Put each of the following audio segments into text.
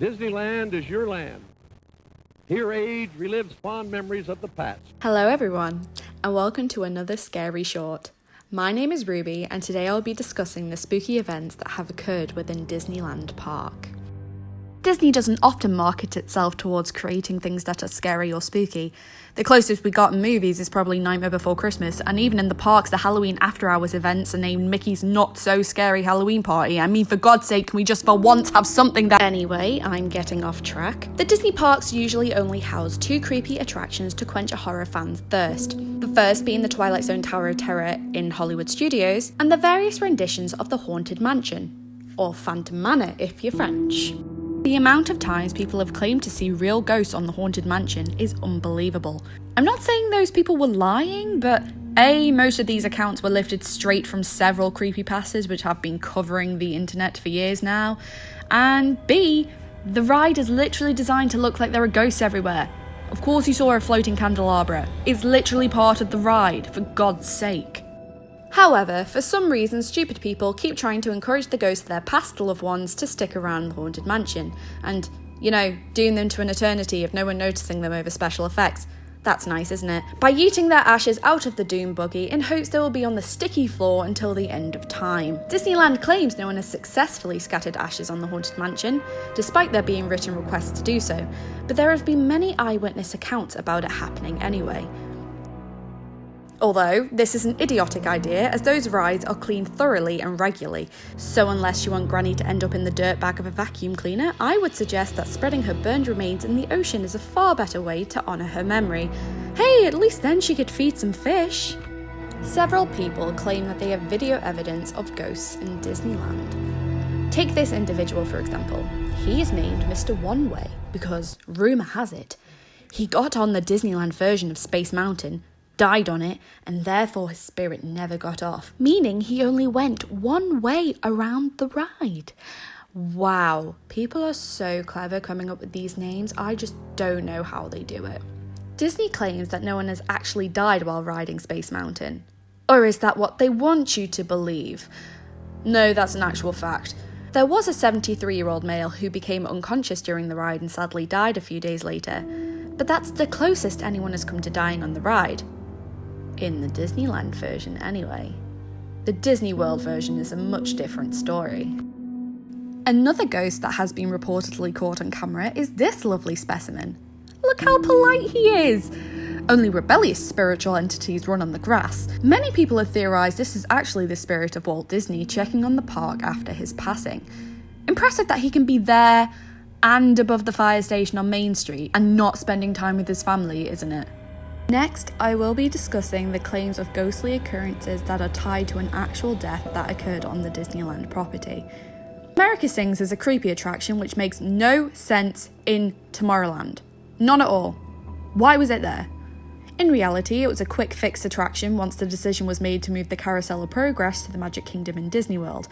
Disneyland is your land. Here age relives fond memories of the past. Hello everyone, and welcome to another scary short. My name is Rubee, and today I'll be discussing the spooky events that have occurred within Disneyland Park. Disney doesn't often market itself towards creating things that are scary or spooky. The closest we got in movies is probably Nightmare Before Christmas, and even in the parks, the Halloween After Hours events are named Mickey's Not So Scary Halloween Party. I mean, for God's sake, can we just for once have something that— Anyway, I'm getting off track. The Disney parks usually only house two creepy attractions to quench a horror fan's thirst. The first being the Twilight Zone Tower of Terror in Hollywood Studios, and the various renditions of the Haunted Mansion, or Phantom Manor if you're French. The amount of times people have claimed to see real ghosts on the Haunted Mansion is unbelievable. I'm not saying those people were lying, but A, most of these accounts were lifted straight from several creepypastas which have been covering the internet for years now, and B, the ride is literally designed to look like there are ghosts everywhere. Of course you saw a floating candelabra. It's literally part of the ride, for God's sake. However, for some reason, stupid people keep trying to encourage the ghosts of their past loved ones to stick around the Haunted Mansion, and, doom them to an eternity of no one noticing them over special effects. That's nice, isn't it? By yeeting their ashes out of the doom buggy in hopes they will be on the sticky floor until the end of time. Disneyland claims no one has successfully scattered ashes on the Haunted Mansion, despite there being written requests to do so, but there have been many eyewitness accounts about it happening anyway. Although, this is an idiotic idea, as those rides are cleaned thoroughly and regularly, so unless you want Granny to end up in the dirt bag of a vacuum cleaner, I would suggest that spreading her burned remains in the ocean is a far better way to honour her memory. Hey, at least then she could feed some fish. Several people claim that they have video evidence of ghosts in Disneyland. Take this individual for example. He is named Mr. One Way because, rumour has it, he got on the Disneyland version of Space Mountain, died on it, and therefore his spirit never got off, meaning he only went one way around the ride. Wow, people are so clever coming up with these names, I just don't know how they do it. Disney claims that no one has actually died while riding Space Mountain. Or is that what they want you to believe? No, that's an actual fact. There was a 73-year-old male who became unconscious during the ride and sadly died a few days later, but that's the closest anyone has come to dying on the ride. In the Disneyland version anyway. The Disney World version is a much different story. Another ghost that has been reportedly caught on camera is this lovely specimen. Look how polite he is! Only rebellious spiritual entities run on the grass. Many people have theorised this is actually the spirit of Walt Disney checking on the park after his passing. Impressive that he can be there and above the fire station on Main Street and not spending time with his family, isn't it? Next, I will be discussing the claims of ghostly occurrences that are tied to an actual death that occurred on the Disneyland property. America Sings is a creepy attraction which makes no sense in Tomorrowland. None at all. Why was it there? In reality, it was a quick fix attraction once the decision was made to move the Carousel of Progress to the Magic Kingdom in Disney World.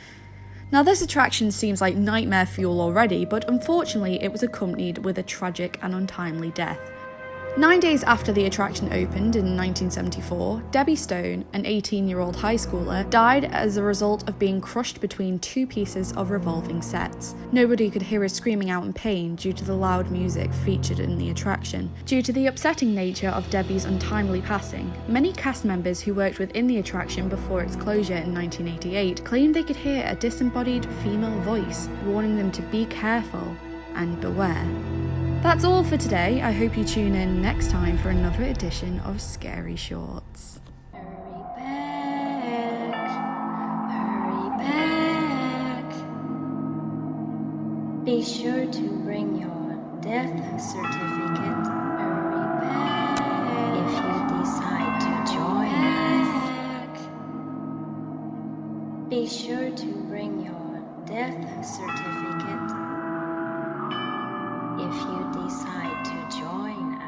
Now this attraction seems like nightmare fuel already, but unfortunately it was accompanied with a tragic and untimely death. 9 days after the attraction opened in 1974, Debbie Stone, an 18-year-old high schooler, died as a result of being crushed between two pieces of revolving sets. Nobody could hear her screaming out in pain due to the loud music featured in the attraction. Due to the upsetting nature of Debbie's untimely passing, many cast members who worked within the attraction before its closure in 1988 claimed they could hear a disembodied female voice warning them to be careful and beware. That's all for today. I hope you tune in next time for another edition of Scary Shorts. Hurry back. Be sure to bring your death certificate. Hurry back. If you decide to join us. Be sure to bring your death certificate. If you decide to join